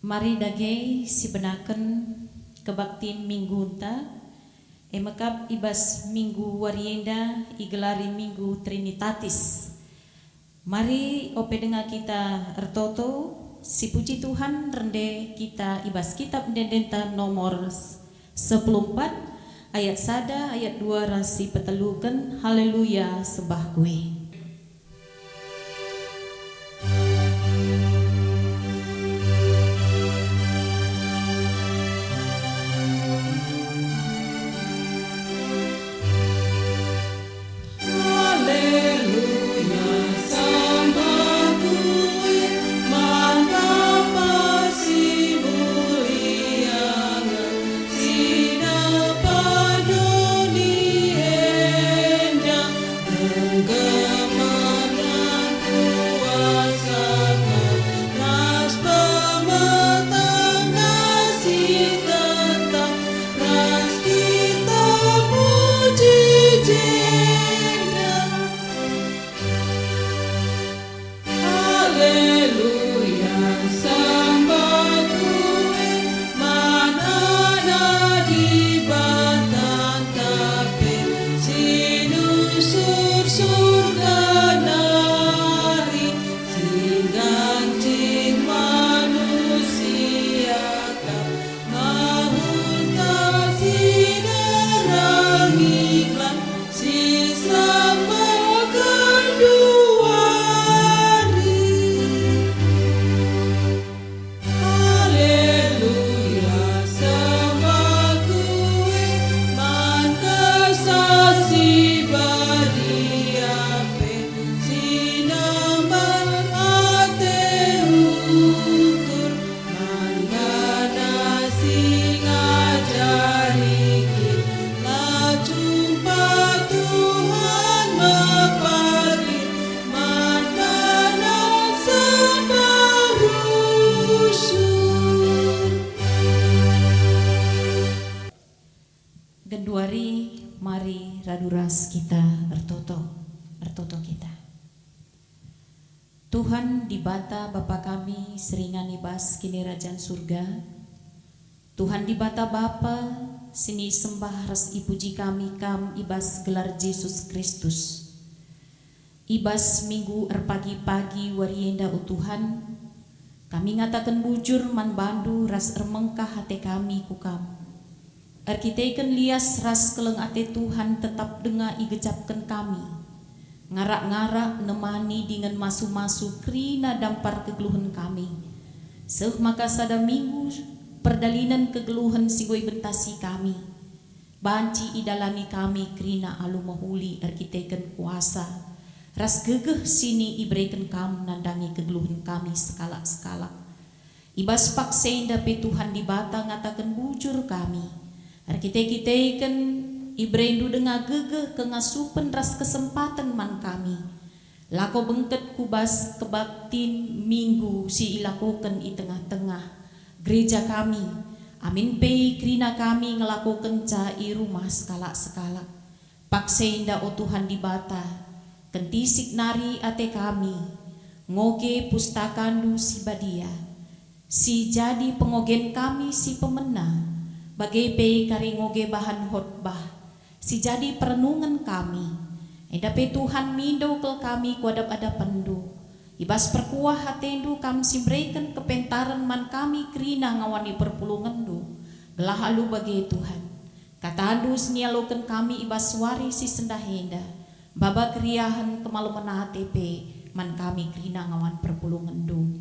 Mari dagay sibenaken kebaktin minggunta emakap ibas minggu warienda igelari minggu Trinitatis. Mari ope dengar kita ertoto si puji Tuhan rende kita ibas kitab dendenta nomor 14 ayat 1 ayat 2 rasi peteluken haleluya sembah kue. Genduari mari raduras kita ertoto kita. Tuhan di bata Bapa kami seringan ibas kini Rajan surga. Tuhan di bata Bapa sini sembah ras ipuji kami kam ibas gelar Yesus Kristus. Ibas minggu pagi warienda Tuhan. Kami ngatakan bujur man bandu ras ermengkah hati kami kukam. Arkiteken lias ras keleng ate Tuhan tetap dengar igecapkan kami. Ngarak-ngarak nemani dengan masu-masu krina dampar kegeluhan kami. Seh maka sada minggu perdalinan kegeluhan sigoi bentasi kami. Banci idalani kami krina alu mahuli arkiteken kuasa. Ras gegeh sini ibrekan kam nandangi kegeluhan kami sekala-sekala. Ibas paksein dape Tuhan di bata ngatakan bujur kami. Kita kan ibrendu dengar gegeh kengasupen ras kesempatan man kami. Lako bengket kubas kebaktin minggu si ilakukan i tengah-tengah gereja kami. Amin pei krina kami ngelakukan ca i rumah skala-skala. Pakseinda o Tuhan di bata kentisik nari ate kami. Ngoge pustakandu si badia. Si jadi pengogen kami si pemena. Bagai pei kari ngoge bahan khotbah si jadi perenungan kami. Edape Tuhan mindo ke kami kuadap ada pendu. Ibas perkuah hatendu kam simbrekan kepentaran man kami krina ngawani perpulungan du. Gelah alu bagai Tuhan. Katandu senialokan kami ibas wari si sendahenda. Baba kriahan kemaluman HTP man kami krina ngawan perpulungan du.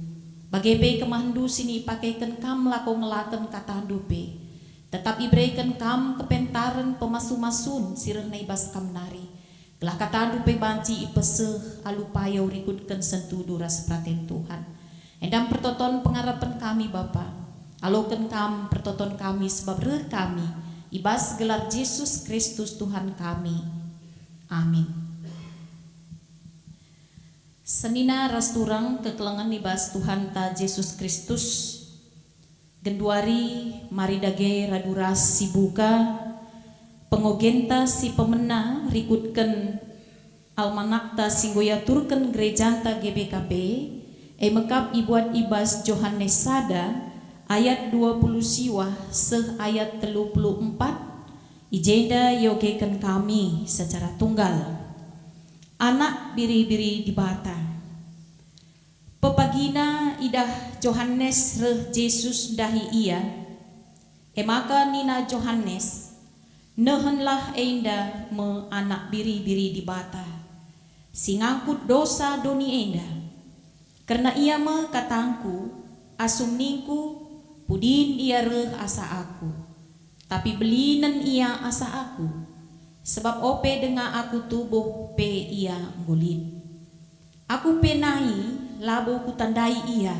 Bagai pei kemahandu sini pakaikan kam lako ngelaken katandu pe. Tetap ibrekan kam kepentaran pemasu-masun sirena ibas kam nari. Gelah katandu pe banci ipeseh alupaya urikutkan sentudu ras praten Tuhan. Endam pertoton pengarapan kami Bapa. Aloken kam pertoton kami sebab reh kami. Ibas gelar Yesus Kristus Tuhan kami. Amin. Senina ras turang kekelengan ibas Tuhan ta Yesus Kristus. Genduari mari dage raduras si buka pengogenta si pemena rikutken almanakta singgoyaturken gerejanta GBKP mekap ibuat ibas Johannes Sada ayat 20 siwah seh ayat 34 ijenda yogekan kami secara tunggal. Anak biri-biri di bata. Pepagina idah Johannes reh Yesus dahi ia. Emaka nina Johannes nehenlah enda me anak biri-biri di bata. Singangkut dosa doni enda. Karena ia me katangku asum ningku pudin ia reh asa aku. Tapi belinan ia asa aku. Sebab ope dengan aku tubuh pe ia ngulit. Aku penai labo kutandai ia.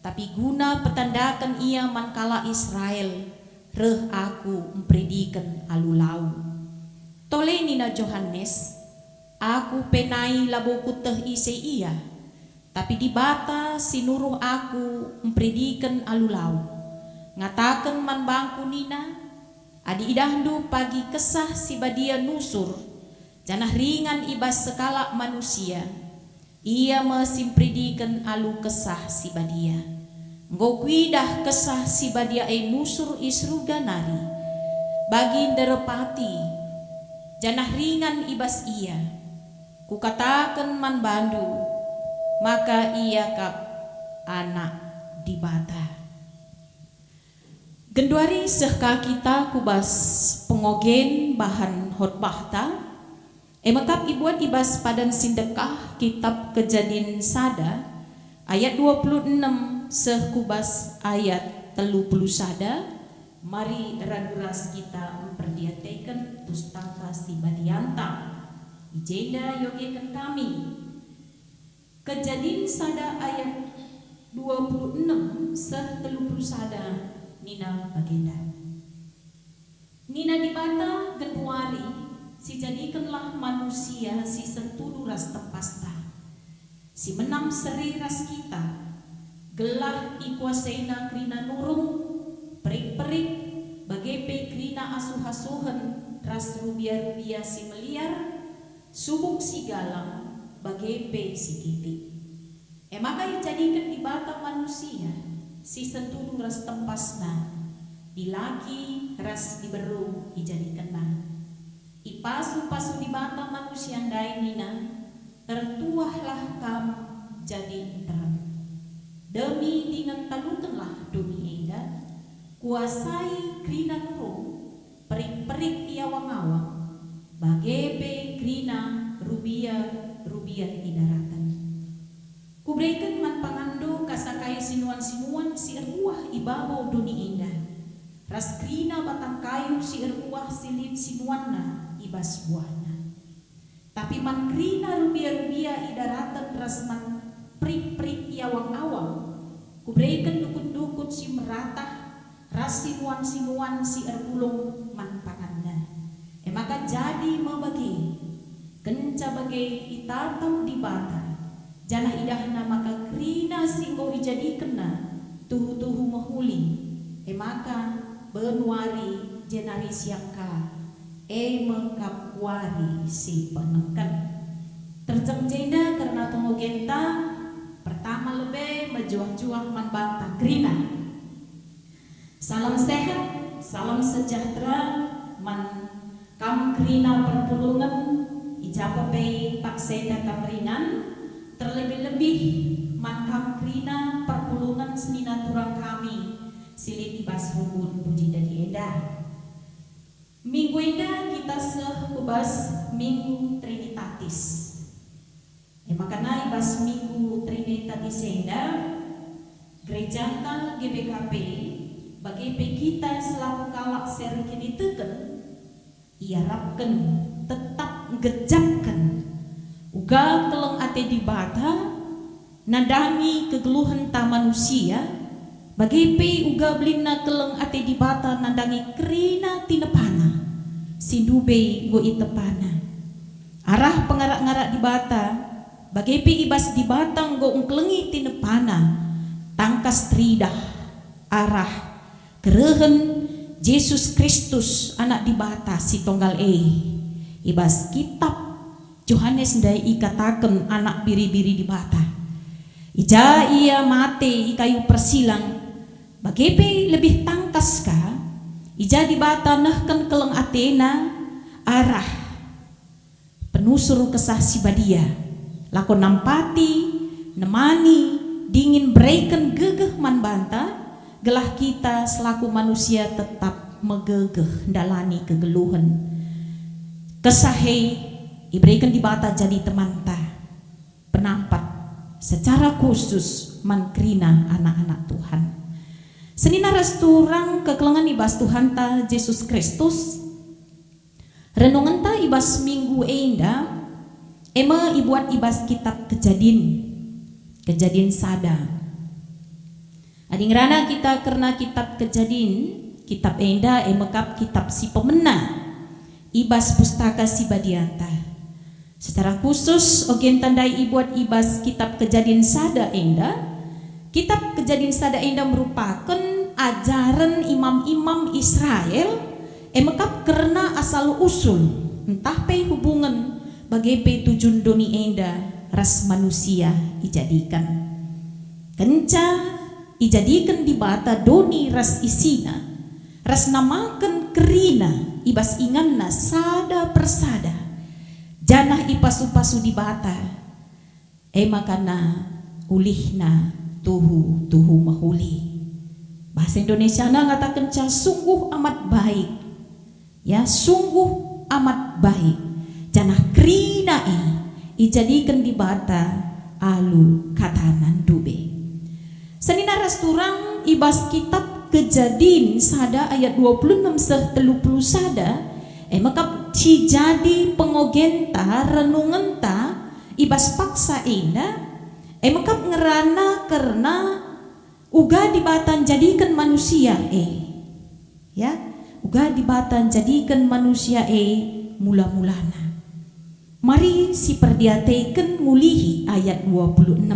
Tapi guna petandakan ia mankala Israel reh aku mempredikan alulau. Tole nina Johannes, aku penai labo kuteh ise ia. Tapi di bata sinuruh aku mempredikan alulau. Ngatakan man bangku nina, adi idahdu pagi kesah si badia nusur, janah ringan ibas sekala manusia. Ia mesimpredikan alu kesah si badia. Ngokwidah kesah si badia nusur isruga nari. Bagi derepati, janah ringan ibas ia. Kukatakan man bandu, maka ia kap anak di bata. Genduari sehka kita kubas pengogen bahan khotbahta. Emakap ibuan ibas padan sindekah kitab Kejadian sada ayat 26 seh kubas ayat 30 sada. Mari raguras kita memperdiatakan pustaka si badianta. Ijenda yogekan kami. Kejadian sada ayat 26 seh 30 sada. Nina bagenda. Nina di bata genuari si jadikanlah manusia si sentudu ras tepasta. Si menam seri ras kita. Gelah ikuasaina krina nurung perik-perik bagepe krina asuh-asuhen ras rubia-rubia si meliar subuk si galang bagepe si kiti. Maka jadikan di bata manusia si sentudu ras tempasna dilaki ras diberu dijadikanna. Ipasu-pasu di bata manusia ndai nina tertuahlah kam jadi terang. Demi dengan talukanlah duni eda kuasai krina nurung perik-perik ia wang-awang bagebe krina rubia di daratan. Kubreikan man pangando kasakai sinuan-sinuan si eruah ibabau duni indah. Ras krina batang kayu si eruah silip sinuanna ibas buahna. Tapi man krina rubia-rubia idaratan ras man prik-prik iawang-awang. Kubreikan dukut-dukut si meratah ras sinuan-sinuan si erbulung man panganda. Maka jadi mabagi kenca bagai itatam di bata. Janah idahna maka krina singgo ijadikena tuhu-tuhu mahuli. Maka benuari jenari siangka mengkapwari si penengkan. Terjeng jenda karena pengogenta pertama lebih menjuah-juah manbata krina. Salam sehat, salam sejahtera man kam krina perpulungan ijapape pakseda kamringan. Terlebih-lebih mankam krina perpulungan senina turang kami silit ibas hubun puji dari eda. Minggu eda kita sekubas minggu Trinitatis. Makanya ibas minggu Trinitatis eda gereja GBKP bagi kita selaku kalak serikini teken iarapkan tetap ngejapkan uga keleng ate di bata nadangi kegeluhan ta manusia bagepe uga blina keleng ate di bata nadangi krina tinepana sindube go itepana arah pengarak-ngarak di bata bagepe ibas di batang go ungklengi tinepana tangkas tridah arah kerehen Yesus Kristus anak di bata si tonggal ibas kitab Johannes ndai ikatakan anak biri-biri di bata. Ija ia mate ikayu persilang Bagepe lebih tangkas ka ija di bata nehken keleng Athena arah penusur kesah si badia lakon nampati nemani dingin berikan gegeh man banta gelah kita selaku manusia tetap megegeh dalani kegeluhan kesahai iberikan di bata jadi teman ta penampat secara khusus mankrina anak-anak Tuhan. Senina resturang kekelengan ibas Tuhan ta Yesus Kristus. Renungan ta ibas minggu enda ema ibuat ibas kitab kejadian sada. Ading rana kita karena kitab kejadian kitab enda emekap kitab si pemena ibas pustaka si badianta. Secara khusus ogen tandai ibuat ibas kitab kejadian sada enda. Kitab kejadian sada enda merupakan ajaran imam-imam Israel emekap karena asal usul entah pe hubungan bagai pe tujun doni enda ras manusia ijadikan kenca ijadikan di bata doni ras isina ras namakan kerina ibas inganna sada persada janah ipasu-pasu di bata makana ulihna tuhu mahuli. Bahasa Indonesia ngatakan sungguh amat baik. Ya, sungguh amat baik. Janah krina ijadikan di bata alu katanan dube. Senina resturang ibas kitab kejadian sada ayat 26 30 sada makap ci jadi pengogenta renungenta ibas paksa enda makap ngerana karena uga dibatan jadikan manusia ya uga dibatan jadikan manusia mula-mulana. Mari si perdiateken mulihi ayat 26.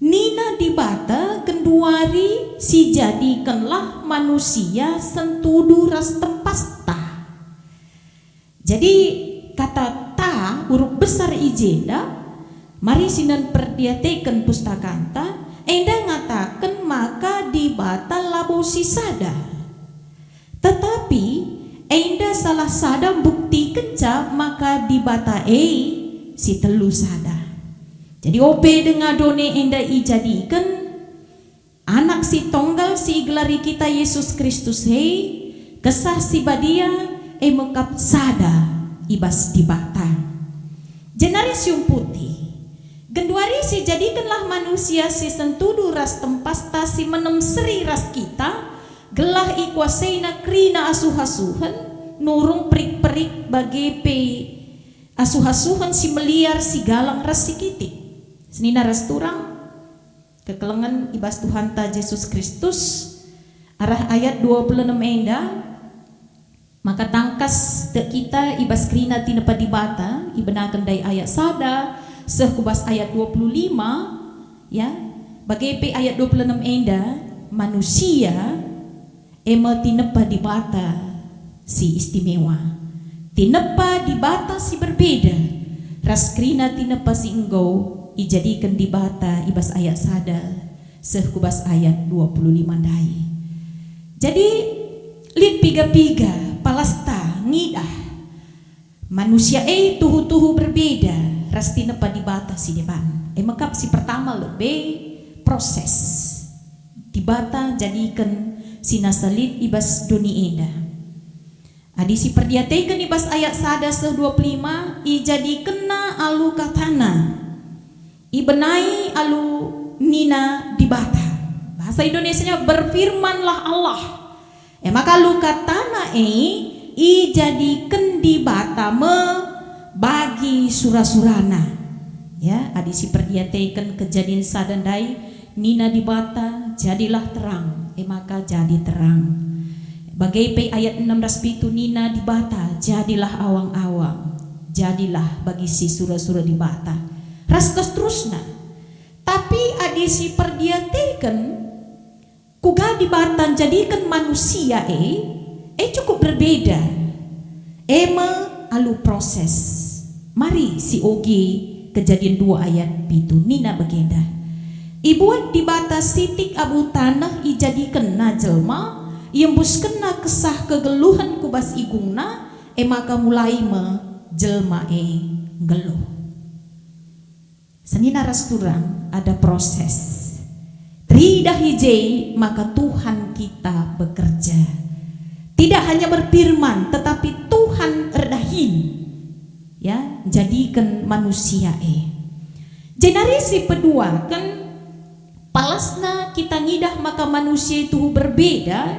Nina dibata kenduari si jadikanlah manusia sentudu ras tempasta. Jadi kata ta huruf besar ijenda mari sinan perdiateken pustakanta enda ngatakan maka dibata labo si sada. Tetapi enda salah sada bukti kenca maka dibata si telu sada. Jadi ope dengan done enda ijadikan anak si tonggal si gelari kita Yesus Kristus kesah si badia mekap sada ibas dibata. Generasium putih genduari si jadikanlah manusia si sentudu ras tempasta si menem seri ras kita gelah ikuaseina krina asuh-asuhan nurung perik-perik bagi pe asuh-asuhan si meliar si galang ras si kitik senina ras turang kekelengan ibas Tuhan ta Yesus Kristus arah ayat 26 enda maka tangkas te kita ibas krina tinepa dibata ibenakan dari ayat sada sekubas ayat 25 ya bagai ayat 26 enda manusia tinepa di bata si istimewa tinepa di bata si berbeda raskrina tinepa si engkau ijadikan di bata ibas ayat sada sekubas ayat 25 dai. Jadi lit piga-piga palasta ngidah manusia tuhu-tuhu berbeda rasti nepa dibata si depan makap si pertama lebih proses dibata jadikan sinasalit ibas doni enda adi si perdiatekan ibas ayat sada 25 ijadikena alu katana ibenai alu nina dibata bahasa Indonesianya berfirmanlah Allah maka alu katana ijadikan dibata bagi surah-surana ya adi si perdiatekan kejadian sadandai nina dibata jadilah terang maka jadi terang bagai pe ayat 16 pitu nina dibata jadilah awang-awang jadilah bagi si surah-surah dibata rastos terusna tapi adi si perdiatekan kuga dibatan jadikan manusia cukup berbeda alu proses. Mari si oge kejadian 2 ayat pitu nina begenda. Ibuat di batas sitik abu tanah ijadikan na jelma, iembus kena kesah kegeluhan kubas igungna, maka mulai me jelma geluh. Seni naras turang ada proses. Tridah hijai maka Tuhan kita bekerja. Tidak hanya berfirman, tetapi Tuhan erdahin, ya, jadikan manusia Generasi kedua kan palasna kita ngidah maka manusia itu berbeda,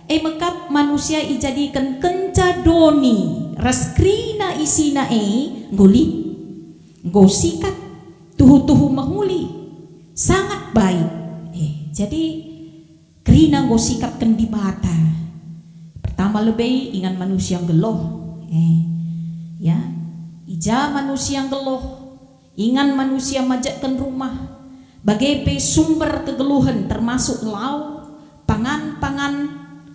mekap manusia ijadikan kenca doni raskrina isina nguli gosikat tuhu mahuli sangat baik. Jadi kerina gosikapkan di bata. Pertama lebih ingan manusia yang geloh, ya, ija manusia yang geloh, ingan manusia majakkan rumah. Bagai sumber kegeluhan termasuk lau, pangan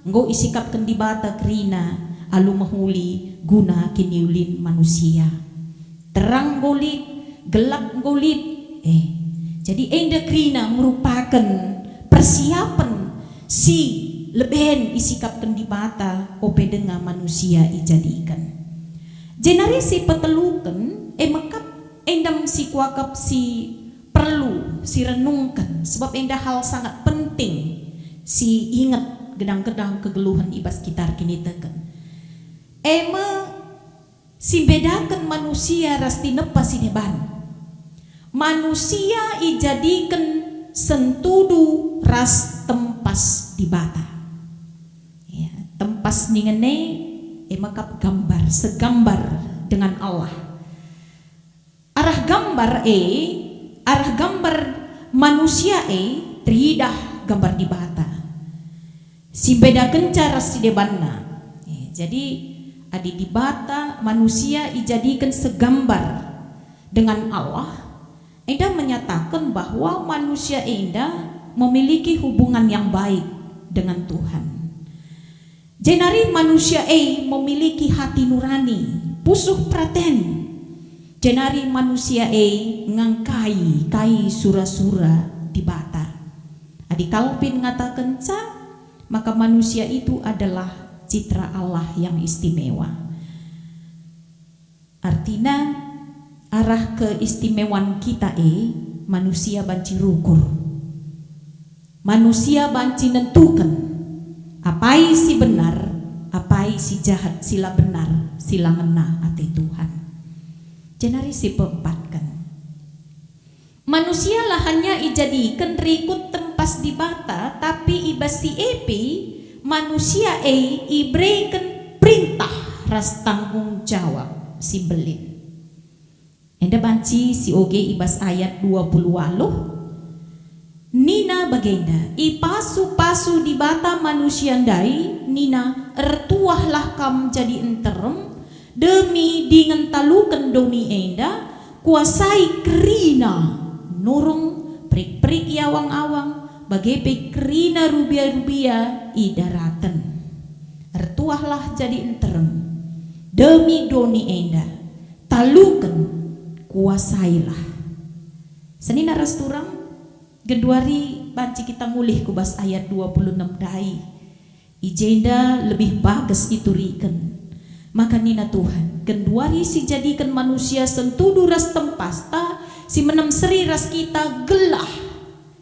nggo isikapkan di bata kerina alu mahuli guna kiniulin manusia. Terang golit, gelap golit. Jadi enda kerina merupakan persiapan si leben isikapkan di bata ope dengan manusia ijadikan. Generasi petelukan mekap endam si kuakap si perlu si renungkan, sebab endah hal sangat penting si ingat gedang-gedang kegeluhan ibas sekitar kini teken. Si bedakan manusia rasti nepa sineban. Manusia ijadikan sentudu ras tempas di bata. Ya, tempas ningene makap gambar segambar dengan Allah. Arah gambar manusia tridah gambar di bata. Si bedakan cara si debanna. Jadi adi di bata manusia ijadikan segambar dengan Allah. Enda menyatakan bahwa manusia enda memiliki hubungan yang baik dengan Tuhan. Jenari manusia memiliki hati nurani, pusuh praten. Jenari manusia ngangkai kai sura-sura di bata. Adi kalpin ngatakan maka manusia itu adalah citra Allah yang istimewa. Artinya arah keistimewaan kita manusia banci rukur. Manusia banci nentukan apai si benar, apai si jahat, sila benar, sila ngena ate Tuhan. Jenari si peempatkan. Manusia lah hanya ijadikan rikut tempas di bata, tapi ibas si manusia ibreikan perintah ras tanggung jawab si belin. Enda banci si oge ibas ayat 20 Nina bagenda ipasu-pasu di bata manusia ndai Nina ertuahlah kam jadi enterem demi dengan talukan doni enda kuasai kerina nurung prik-prik yawang-awang bagai kerina rubia-rubia idaratan ertuahlah jadi enterem demi doni enda talukan kuasailah. Seni naras turang Genduari banci kita mulih kubas ayat 26 dai. Ijenda lebih bagus itu riken. Maka nina Tuhan genduari si jadikan manusia sentudu ras tempasta si menem seri ras kita gelah.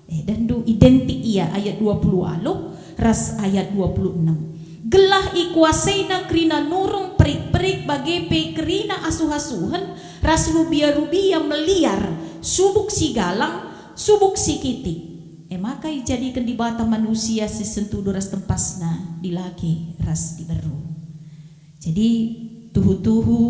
Dan du identik ia ayat 20 ras ayat 26. Gelah ikuasaina krina nurung perik-perik bagai kerina asuh-asuhan ras rubia-rubia meliar subuk si galang subuk si kitik. Maka dijadikan di bata manusia si sentudu ras tempasna dilaki ras diberu. Jadi tuhu-tuhu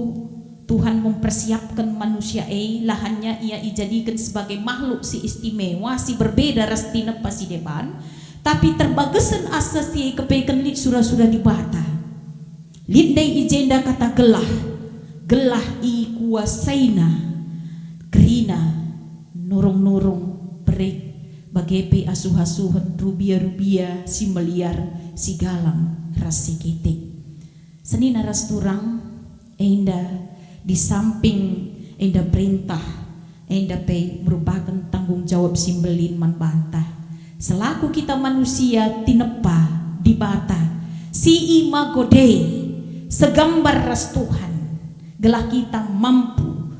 Tuhan mempersiapkan manusia lahannya ia dijadikan sebagai makhluk si istimewa si berbeda ras tinepa si depan. Tapi terbagasan asas si kepeken lit surah-surah di bata. Lindai ijenda kata gelah ikuasaina kerina nurung-nurung perik bagepe asuh-asuhan rubia-rubia si meliar si galang ras si kitik. Seni naras turang enda di samping enda perintah enda pe merupakan tanggung tanggung jawab simbelin man bantah. Selaku kita manusia tinepa di bata si ima gode segambar ras Tuhan gelah kita mampu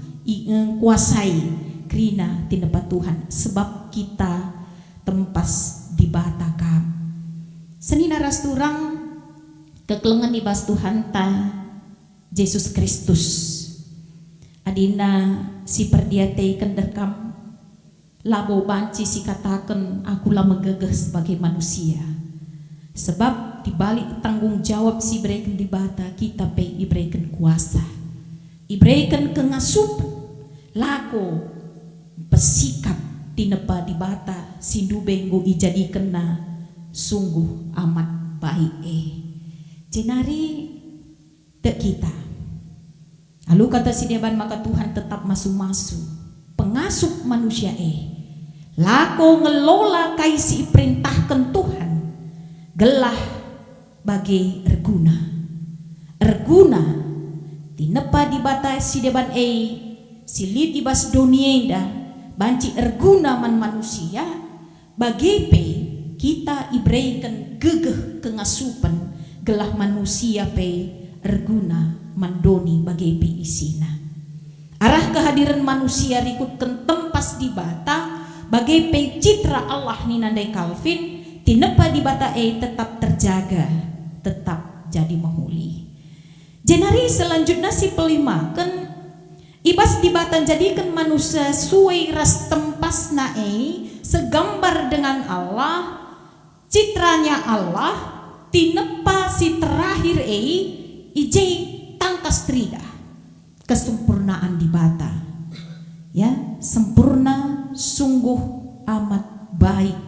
kuasai krina tinepa Tuhan sebab kita tempas di bata kam. Senina ras turang kekelengan ibas Tuhan ta Yesus Kristus adina si perdiatei kendekam labo banci si katakan akulah megegeh sebagai manusia sebab dibalik tanggung jawab si berikan di bata kita pe iberikan kuasa iberikan kengasup lako bersikap tinepa di bata sindu benggo ijadi kena sungguh amat baik jenari dek kita. Lalu kata si deban maka Tuhan tetap masu-masu pengasup manusia lako ngelola kaisi perintahkan Tuhan gelah bagi erguna tinepa di bata si deban silit ibas dunia banci erguna man manusia bagi kita ibreikan gegeh kengasupan gelah manusia erguna mandoni bagi isina arah kehadiran manusia rikutkan tempas di bata bagi citra Allah ni nandai Calvin tinepa di bata tetap terjaga tetap jadi mahuli. Jenari selanjutnya si pelima kan ibas di bata jadikan manusia suai ras tempas segambar dengan Allah citranya Allah tinepa si terakhir ijai tangkas trida kesempurnaan di bata ya sempurna sungguh amat baik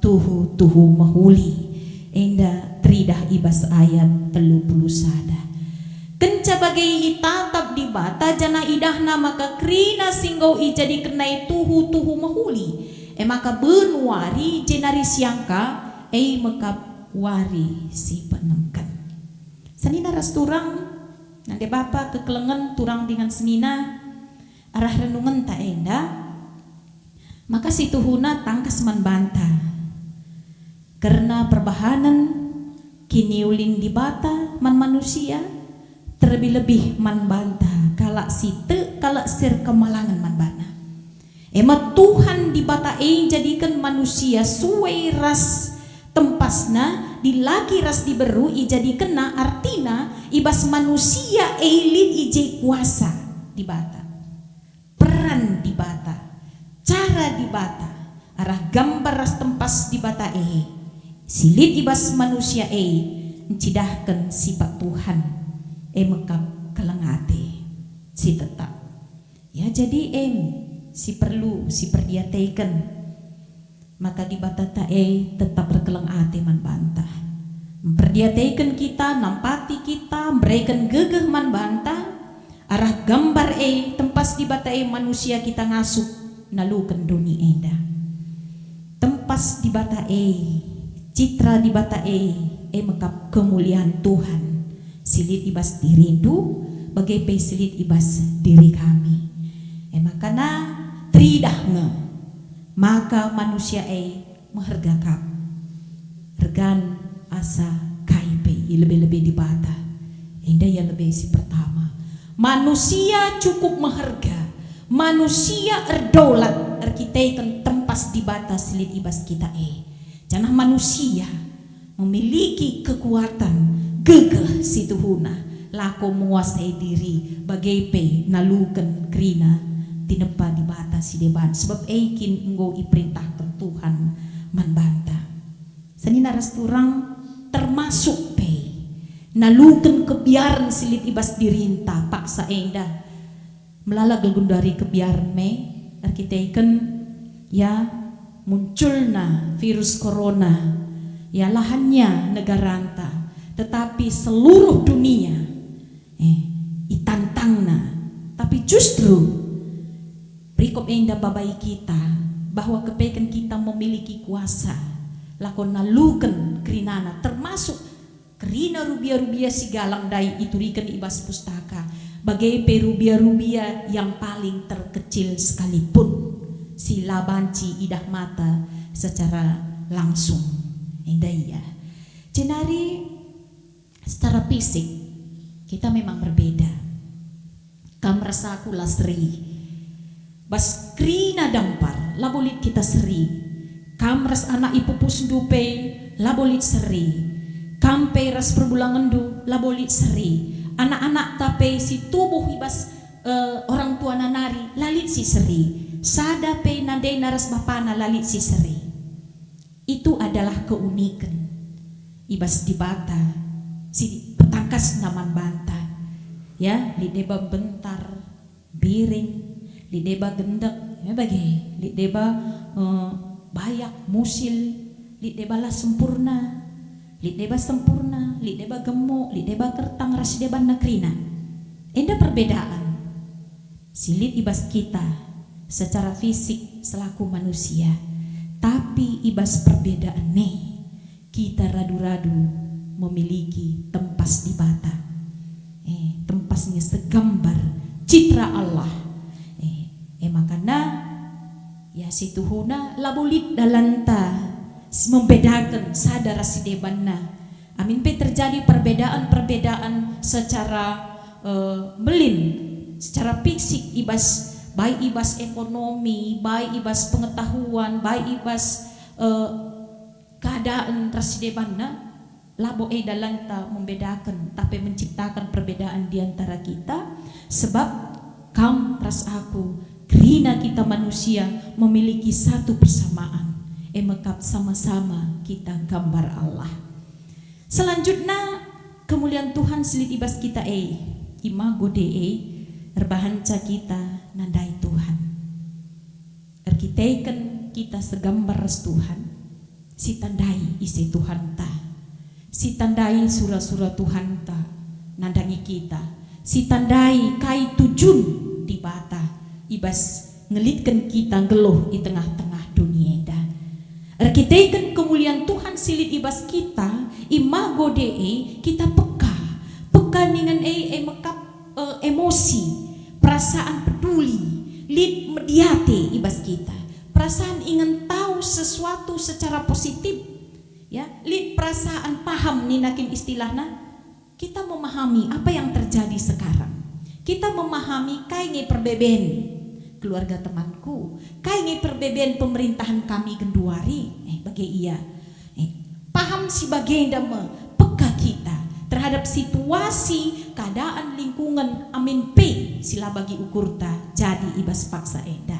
tuhu mahuli enda tridah ibas ayat 30 sada kenca bagai itatap di bata jana idahna maka krina singgau ijadi kenai tuhu mahuli maka benuari jenari siangka mekap wari si penemkan senina ras turang nanti Bapak kekelengan turang dengan senina arah renungan tak enda maka si tuhuna tangkas man banta karena perbahanan kini ulin di bata man manusia terlebih-lebih man banta kalak site kalak sir kemalangan man bana emat Tuhan di bata jadikan manusia suai ras tempasna dilaki ras diberu ijadi kena artina ibas manusia elit ije kuasa di bata peran di bata cara di bata arah gambar ras tempas di bata silit ibas manusia mencidahkan sifat Tuhan mekap kelengate si tetap ya jadi si perlu si perdiateikan maka di bata tetap berkeleng ate man bantah memperdiateikan kita nampati kita memberikan gegeh man bantah arah gambar tempas di bata manusia kita ngasup nalukan doni enda tempas di bata citra di bata mekap kemuliaan Tuhan silit ibas dirindu bagai silit ibas diri kami makana tridahna maka manusia menghargakan regan asa KIP lebih-lebih di bata indah ya lebih si pertama manusia cukup mengharga manusia erdaulat arkiteikan tempas di bata silit ibas kita jangan manusia memiliki kekuatan gegeh si tuhuna lako menguasai diri bagai nalukan krina tinepa di bata si deban sebab kin enggo iperintahkan Tuhan man banta senina ras turang termasuk nalukan kebiaran silit ibas dirinta paksa enda melala gelgundari kebiaran arkiteikan ya munculna virus corona ya lahannya negara anta tetapi seluruh dunia itantangna tapi justru berikut enda babai kita bahwa kebaikan kita memiliki kuasa lakon nalukan kerinana termasuk kerina rubia-rubia si galang dai iturikan ibas pustaka bagai perubia-rubia yang paling terkecil sekalipun si labanci idah mata secara langsung. Indah ya. Jenari secara fisik kita memang berbeda. Kam rasa aku lasri. Bas krina dampar labolit kita seri. Kam ras anak ipupus dupe labolit seri. Kampe ras perbulangan du labolit seri. Anak-anak tape si tubuh ibas orang tua nanari lalit si seri. Sada pe nandai naras bapana lalit si seri. Itu adalah keunikan ibas di bata si petangkas naman banta. Ya, lideba bentar biring, lideba gendek, ya bagi lideba bayak musil, lideba lah sempurna, lideba sempurna, lideba gemuk, lideba kertang ras deba nakrina. Enda perbedaan silit ibas kita secara fisik selaku manusia, tapi ibas perbedaan nih kita radu-radu memiliki tempas di bata. Tempasnya segambar citra Allah. Makanya ya situhuna labulit dalanta membedakan sadar si debanna. Amin pe terjadi perbedaan secara belin, secara fisik ibas baik ibas ekonomi, baik ibas pengetahuan, baik ibas keadaan rasidebanna. Labo dalanta membedakan tapi menciptakan perbedaan di antara kita, sebab kam ras aku krina kita manusia memiliki satu persamaan. Mekap sama-sama kita gambar Allah. Selanjutnya kemuliaan Tuhan silit ibas kita imago erbahanca kita nandai Tuhan. Erkitaikan kita segambar ras Tuhan. Si tandai isi Tuhan ta. Si tandai surah-surah Tuhan ta nandangi kita. Si tandai kai tujun di bata ibas ngelitkan kita geluh di tengah-tengah dunia dah. Erkitaikan kemuliaan Tuhan silit ibas kita imago kita peka dengan mekap emosi, perasaan peduli, lid mediate ibas kita. Perasaan ingin tahu sesuatu secara positif. Ya, lid perasaan paham nih nakin istilahnya. Kita memahami apa yang terjadi sekarang. Kita memahami kainge perbeben keluarga temanku, kainge perbeben pemerintahan kami genduari. Bagai iya. Paham si bagian peka kita terhadap situasi keadaan lingkungan amin pe sila bagi ukurta jadi ibas paksa eda.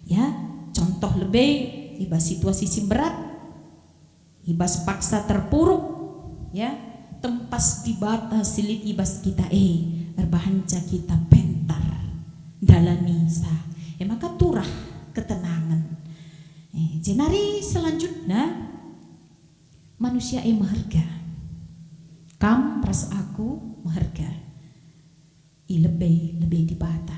Ya, contoh lebih ibas situasi berat. Ibas paksa terpuruk, ya, tempas di bata silit ibas kita erbahanca kita pentar dalamisa. Maka turah ketenangan. Jenari selanjutnya manusia maharga. Kam ras aku maharga. Lebih di bata.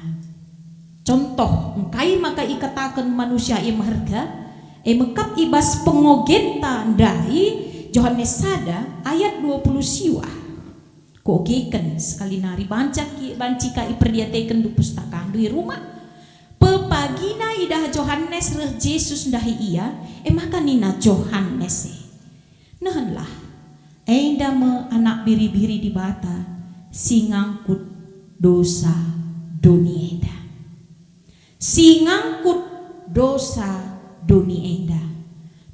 Contoh, engkai maka ikatakan manusia maharga. Mekap ibas pengogenta ndai Yohanes sada ayat 20 siwa. Kogekan sekali nari bancika iperdiateken du pustaka di rumah. Pepagina idah Yohanes reh Yesus ndahi iya maka nina Yohanes nahanlah enda me anak biri-biri di bata singangkut dosa dunia enda. Singangkut dosa dunia enda.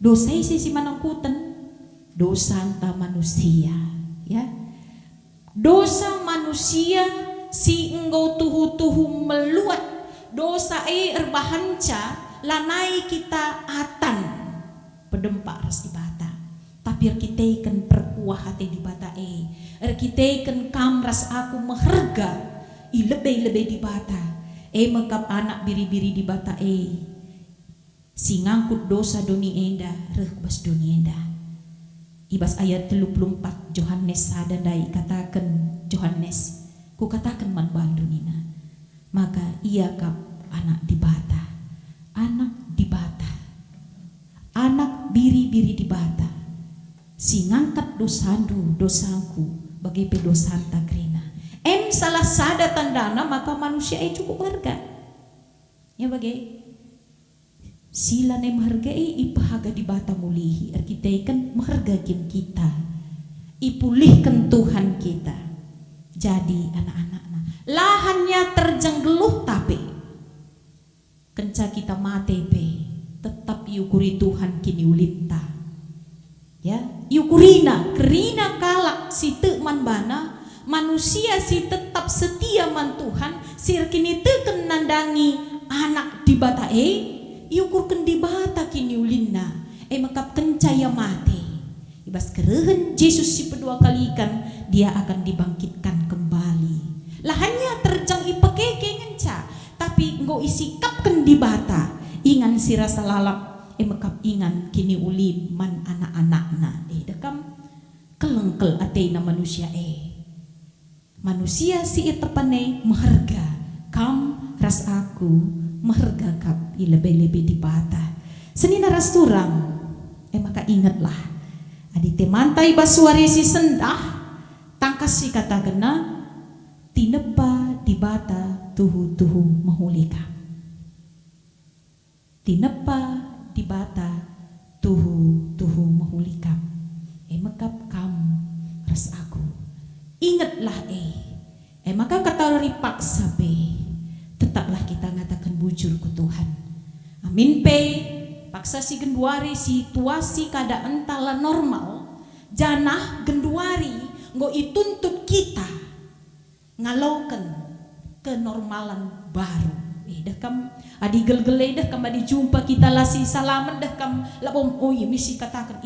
Dosa si manangkutan dosa anta manusia, ya. Dosa manusia si enggau tuhu-tuhu meluat. Dosa erbahanca lanai kita atan pedempak ras di bata. Tapi kita ikan perkuah hati di bata kita ikan kam ras aku meherga lebih di bata mekap anak biri-biri di bata si ngangkut dosa doni enda reh bas doni enda. Ibas ayat 34 Yohanes sadandai katakan Yohanes ku katakan man bandunina maka ia kap anak di bata anak biri-biri di bata si ngangkat dosaku bagi pedosanta krina salah sada tandana maka manusia cukup harga ya bagi Sila ne menghargai ipahaga di bata mulihi. Kita kan menghargai kita. Ipulihkan Tuhan kita. Jadi anak-anaknya lahannya terjang geluh tapi kenca kita mate pe tetap yukuri Tuhan kini ulinta. Ya, yukurina kerina kalak si man bana manusia si tetap setia man Tuhan sir kini teken nandangi anak di bata yukurkan di bata kini ulinna makap kencaya mati ibas kerehen Yesus si kedua kali ikan dia akan dibangkitkan kembali lahannya terjang ipakeke ngenca tapi nggo isikapkan di bata ingan si rasa lalap makap ingan kini ulin man anak-anakna dekam kelengkel atena manusia manusia si itepane maharga kam ras aku maharga kap lebih-lebih di bata senina ras turang maka ingatlah adi temantai basuari si sendah tangkas si kata gena tinepa di bata tuhu-tuhu mahulika tinepa di bata tuhu-tuhu mahulika makap kam ras aku ingatlah maka kata ripaksa tetaplah kita ngatakan bujur ke Tuhan amin paksa si genduari situasi keadaan tala normal janah genduari nggo ituntut kita ngalaukan kenormalan baru dah kam adi gel-gele dah kam adi jumpa kita lasi salaman dah kam labom misi katakan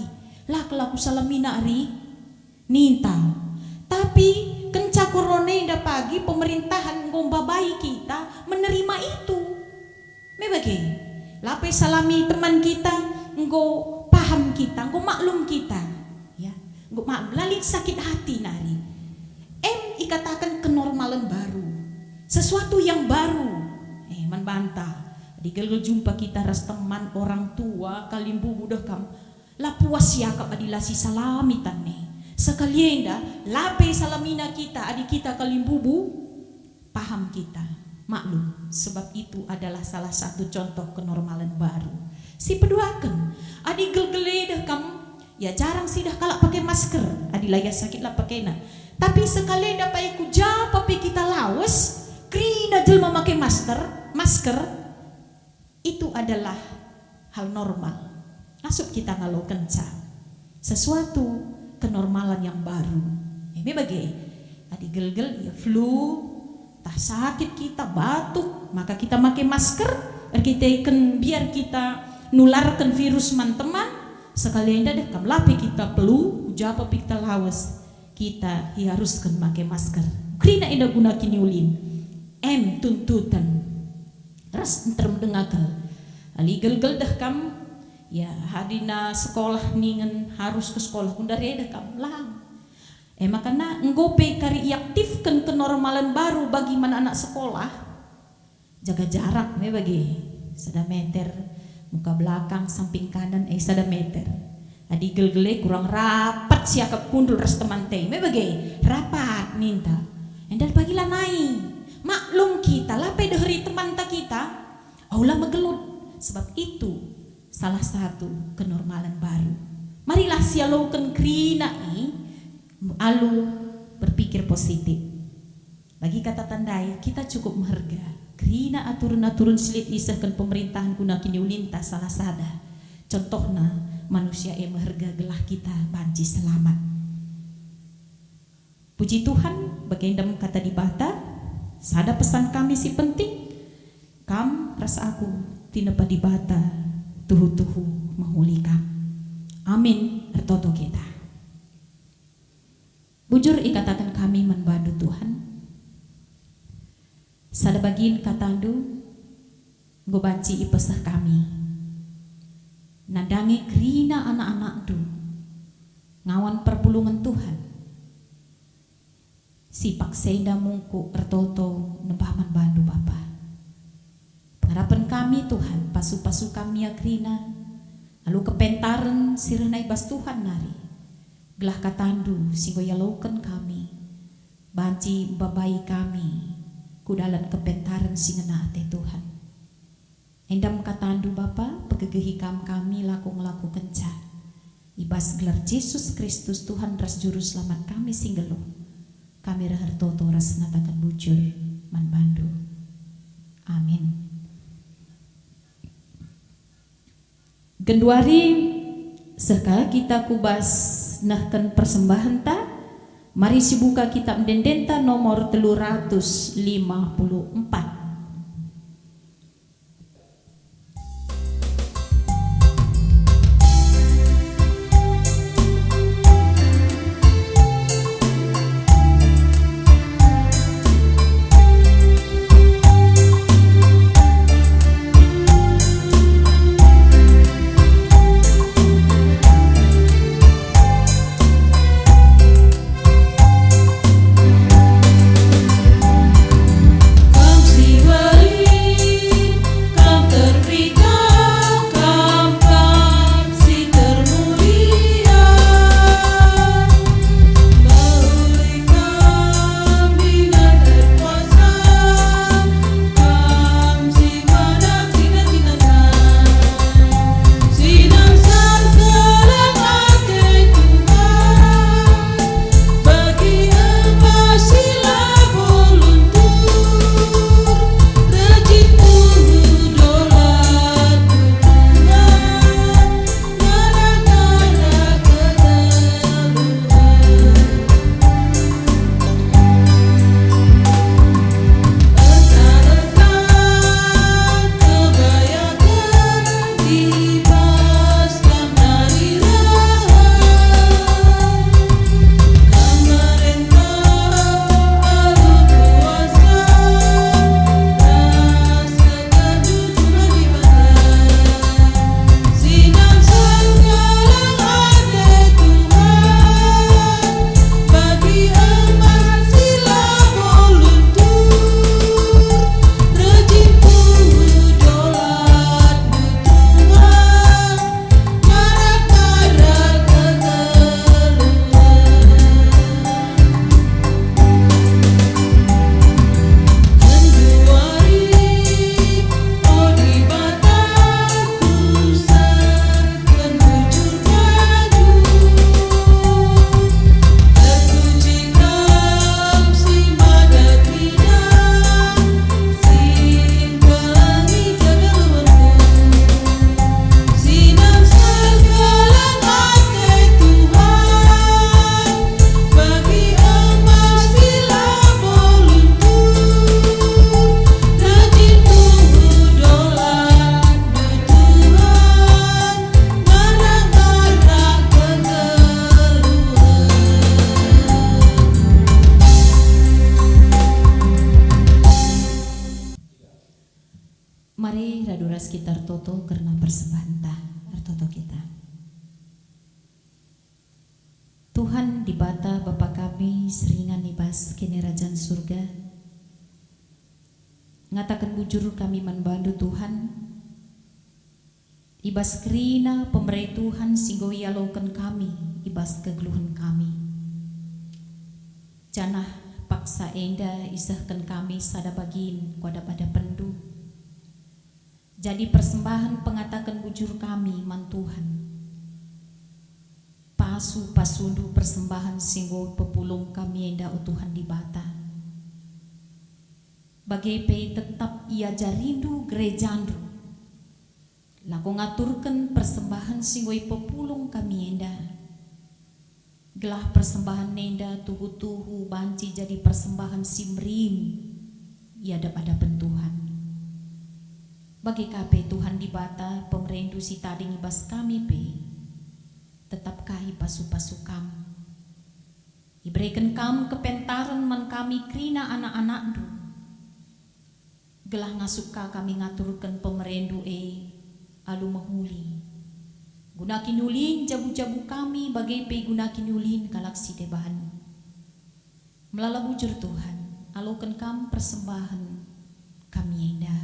lah kelaku salamina ari ninta tapi kenca korone dah pagi pemerintahan ngombabai kita menerima itu mebage lape salami teman kita nggo paham kita nggo maklum kita ya nggo lalit sakit hati nari ikatakan kenormalan baru sesuatu yang baru membantah digel jumpa kita ras teman orang tua kalimbu budah kam la puas yakap adilasi salami tanne sekalienda lape salamina kita adik kita kalimbubu paham kita maklum sebab itu adalah salah satu contoh kenormalan baru si peduakan adik gel-gele kam ya jarang sih dah kalak pakai masker adik laya sakit lah pakai tapi sekalienda pakai kuja papi kita lawas krina jelma pakai masker itu adalah hal normal masuk kita ngalau kenca sesuatu kenormalan yang baru bagi adi gel-gel ya flu tak sakit kita batuk maka kita pakai masker kita ikan biar kita nularkan virus teman sekalian dah kam lapi kita perlu japa kita lawas kita haruskan pakai masker krina ida guna kini ulin tuntutan ras termendengakan ali gel-gel dah kam ya hadina sekolah ningen harus ke sekolah kundari dah kam lang makanya nggope kari aktifkan kenormalan baru bagi mana anak sekolah jaga jarak bagi 1 meter muka belakang samping kanan 1 meter adi gel-gele kurang rapat siakap kundul ras teman bagi rapat minta endal pagilah naik maklum kita lape deheri teman ta kita aulah megelut sebab itu salah satu kenormalan baru marilah sialaukan krina alu berpikir positif bagi kata tandai kita cukup mengharga krina aturun silit isahkan pemerintahan guna kini ulinta salah sada contohna manusia yang mengharga gelah kita banci selamat puji Tuhan bagendam kata di bata sada pesan kami si penting kam rasa aku tinepa di bata tuhu-tuhu mahulika amin ertoto kita bujur ikatakan kami membantu Tuhan sada bagian katandu gobanci ipesah kami nadangi krina anak-anak tu ngawan perpulungan Tuhan si paksenda mungku ertoto nempaman bandu Bapa pengharapan kami Tuhan pasu-pasu kami ya krina lalu kepentaran sirenai bas Tuhan nari gelah katandu singgo yalaukan kami banci babai kami kudalan kepentaran singena ate Tuhan Endam katandu Bapa pegegehi kami laku ngelaku kenca. Ibas gelar Yesus Kristus Tuhan ras juru selamat kami singgelo. Kami rahartoto ras ngatakan bujur man bandu. Amin. Genduari seka kita kubas nahkan persembahan ta. Mari sibuka kitab Dendenta nomor 354. Mari raduras kita toto karena persembahan ta artoto kita. Tuhan di bata Bapa kami seringan nibas kini Rajan surga. Ngatakan bujur kami manbandu Tuhan. Ibas kerina pemerai Tuhan singgo yalokan kami ibas kegeluhan kami. Janah paksa enda isahkan kami sada bagin kuada pada pendu. Jadi persembahan pengatakan bujur kami man Tuhan. Pasu pasundu persembahan singgo pepulung kami enda Tuhan di bata. Bagai pei tetap ia jarindu gerejandu. Laku ngaturkan persembahan singgo pepulung kami enda. Gelah persembahan nenda tuhu-tuhu banci jadi persembahan simrim. Ia pada pentuhan. Bagi kape Tuhan di bata pemerendu si tadi ngibas kami pe tetap kahi pasu-pasu kam iberikan kam kepentaran man kami krina anak-anak du gelah ngasuka kami ngaturkan pemerendu alu mahuli guna kinulin jabu-jabu kami bagai pe guna kinulin galaksi debahan melala bujur Tuhan alukan kam persembahan kami indah.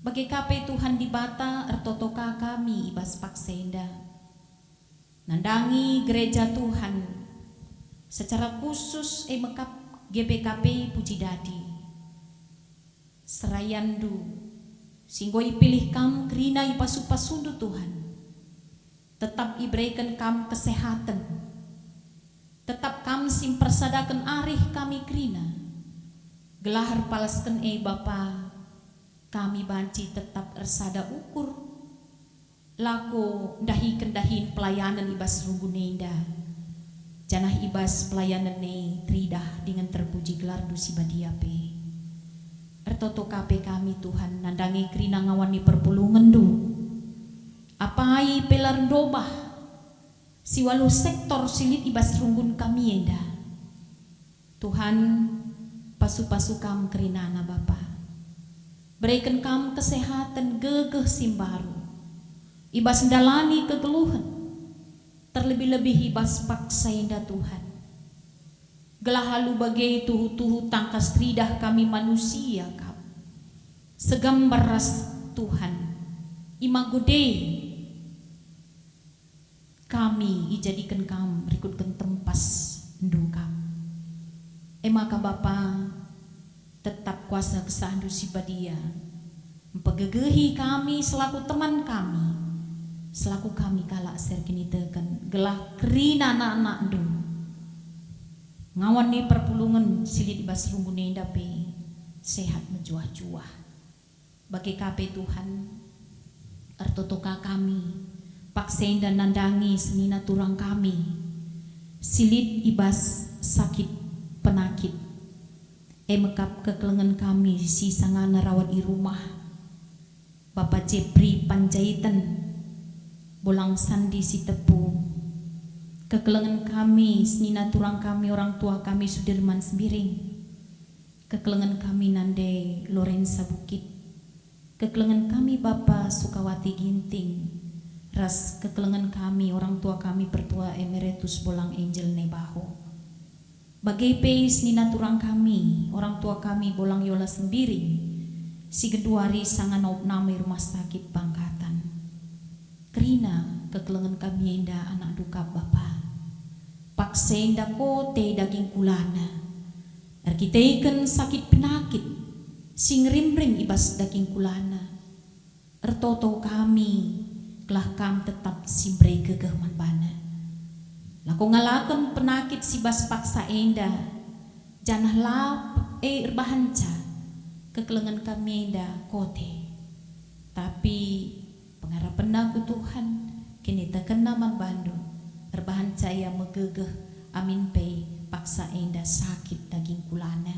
Bagi kape Tuhan di bata ertotoka kami ibas paksenda. Nandangi gereja Tuhan secara khusus mekap GPKP Puji Dadi. Serayandu Singgo ipilih kam kerina ipasupasundu Tuhan. Tetap iberikan kam kesehatan. Tetap kam simpersadakan arih kami kerina. Gelahar palaskan Bapa, kami banci tetap ersada ukur. Lako dahi kendahin pelayanan ibas rungunenda. Janah ibas pelayanan ne tridah dengan terpuji gelar dusi badiape. Ertoto kape kami Tuhan nandangi kerina ngawani perpulungan du. Apai pelar dobah siwalu sektor silit ibas runggun kami enda. Tuhan pasu-pasu kam kerinana Bapa. Berikan kam kesehatan gegeh simbaru. Ibas dalani kegeluhan. Terlebih-lebih ibas paksa enda Tuhan. Gelahalu bagai tuhu-tuhu tangkas tridah kami manusia kam. Segambar ras Tuhan. Imagode kami ijadikan kam rikutkan tempas endung kam. Maka Bapa tetap kuasa kesahandu si badia. Mempegegehi kami selaku teman kami. Selaku kami kalak serkini tekan gelah kerina anak-anak du. Ngawan ni perpulungan silit ibas rumbune dape sehat menjuah-juah. Bagi kape Tuhan ertotoka kami paksain dan nandangi senina turang kami silit ibas sakit penakit. Mekap kekelengan kami si sangana rawat di rumah. Bapak Jepri Panjaitan bolang sandi si tepu. Kekelengan kami senina turang kami orang tua kami Sudirman Sembiring. Kekelengan kami Nande Lorenza Bukit. Kekelengan kami Bapak Sukawati Ginting. Ras kekelengan kami orang tua kami Pertua Emeritus Bolang Angel Nebaho. Bagai peis nina turang kami orang tua kami Bolang Yola Sembiring. Si Geduari sangan nami rumah sakit Bangkatan. Kerina kekelengan kami enda anak duka Bapa. Paksa enda kote daging kulana. Erkiteiken sakit penakit. Sing rimring ibas daging kulana. Ertoto kami kelah kam tetap simbrei gegeh manbana. Lako ngalakan penakit sibas paksa enda. Janah lap erbahanca. Kekelengan kami enda kote. Tapi pengharapan aku Tuhan kini terkena manbandu. Erbahanca ya megegeh amin pei paksa enda sakit daging kulana.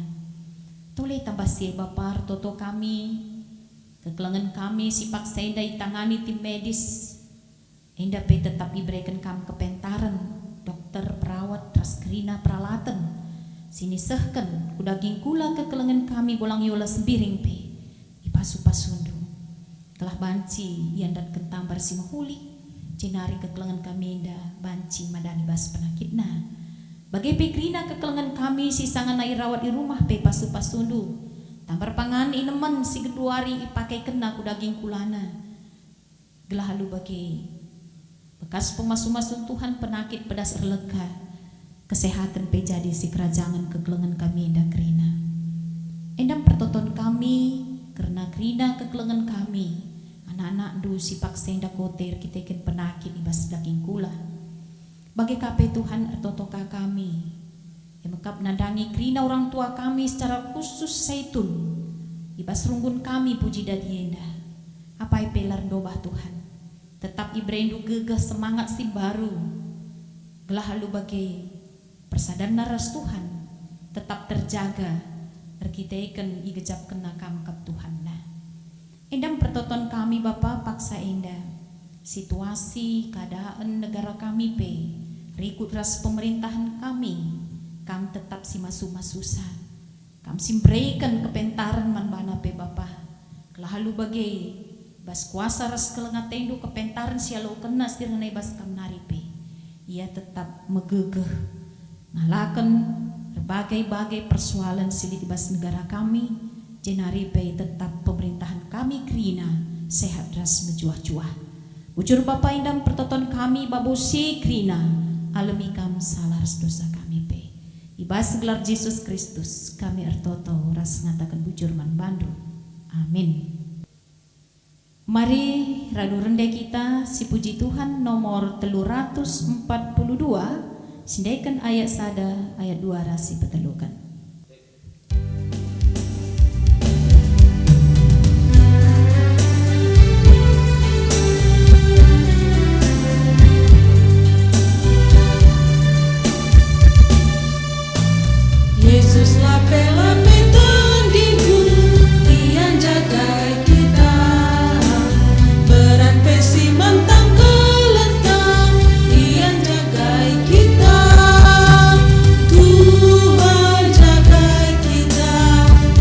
Toleh tambah si Bapa toto kami. Kekelengan kami si paksa enda itangani tim medis. Enda pe tetap diberikan kam kepentaran. Dokter, perawat, raskerina, peralatan. Sini sehken kudaging kula kekelengan kami Bolang Yola Sembiring pe. Ipasu-pasundu. Telah banci yang dan kentambar si mahuli. Cinari kekelengan kami enda banci madani bas penakitna. Bagai pekrina kekelengan kami si sangan nai rawat di rumah pe pasu-pasundu. Tambar pangan inemen si Geduari ipakai kena kudaging kulana. Gelah halu bagai bekas pemasu-masun Tuhan penakit pedas erlega. Kesehatan pe jadi si kerajaan kekelengan kami enda kerina. Endam pertoton kami karena kerina kekelengan kami. Anak-anak du si paksa enda koter kiteken penakit ibas daging kula. Bagi kape Tuhan ertotoka kami. Mekap nandangi kerina orang tua kami secara khusus Zaitun. Ibas runggun kami puji dadienda. Apai pelar dobah Tuhan. Tetap ibrendu gegah semangat si baru. Gelah halu bagai persadar naras Tuhan. Tetap terjaga. Terkitaikan igejap kena kamkap Tuhan nah. Endam pertoton kami Bapa paksa enda. Situasi keadaan negara kami pe. Rikut ras pemerintahan kami. Kam tetap si masu-masusa. Kam simbreikan kepentaran manbana pe Bapa. Kelahalu bagai bas kuasa ras kelengat tendu kepentaran sialau kena sirnai bas kam naripe. Ia tetap megegeh ngalakan berbagai-bagai persoalan silit bas negara kami. Jenaripe tetap pemerintahan kami kerina sehat ras menjuah-juah. Ujur Bapa indam pertoton kami babosi kerina alami kam salah ras dosa kami pe. Ibas gelar Yesus Kristus kami ertoto ras ngatakan bujur man bandu. Amin. Mari radu rende kita si puji Tuhan nomor 342 sindaikan ayat sada ayat 2 rasi petelukan. Yesus lape-lape tandingku, Ia jagai kita. Beran pesi mantang kelentang, Ia jagai kita. Tuhan jagai kita,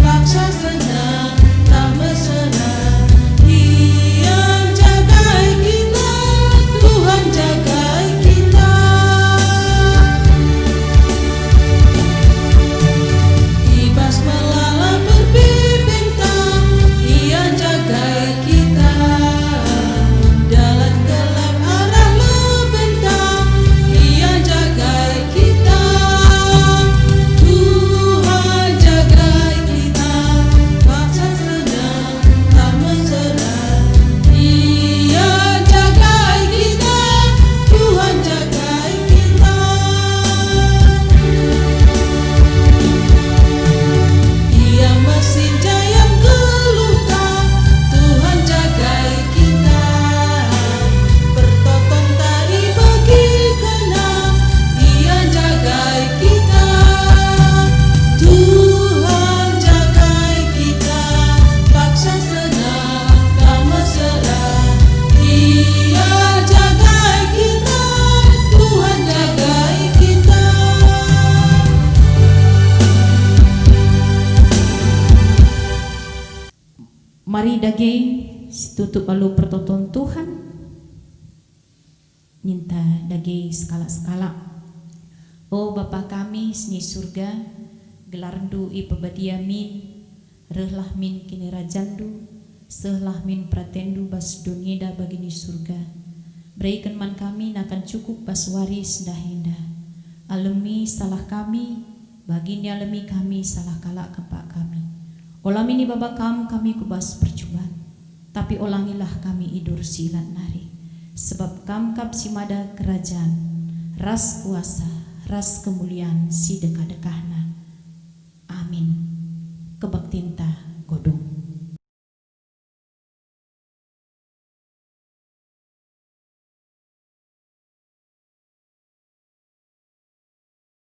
paksa senang tak bersenang. Ia jagai kita, Tuhan jagai kita. Ibas melala berbintang, Ia jagai kita. Dalam gelap arah lebentang, Ia jagai kita. Tuhan jagai kita, paksa senang tak bersenang. Ia jagai kita, Tuhan jagai kita. Ia mesin jayam geluhkan, Tuhan jagai kita. Pertoton tari bagi kenang, Ia jagai kita. Tuhan jagai kita, paksa senang tak mesra. Ia jagai kita, Tuhan jagai kita. Mari dage tutup balu pertonton Tuhan minta dage skala-skala. Oh Bapa kami sini surga, gelarndu ipabadia min, rehlah min kini rajandu, sehlah min pratendu bas dunia bagini surga. Berikan man kami nakan cukup bas waris dahinda. Alemi salah kami, bagini alemi kami salah kalak kepak kami. Olamini baba kami kubas percobaan, tapi olangilah kami idur silat nari. Sebab kap simada kerajaan, ras kuasa, ras kemuliaan si dekah-dekahna. Amin. Kebaktinta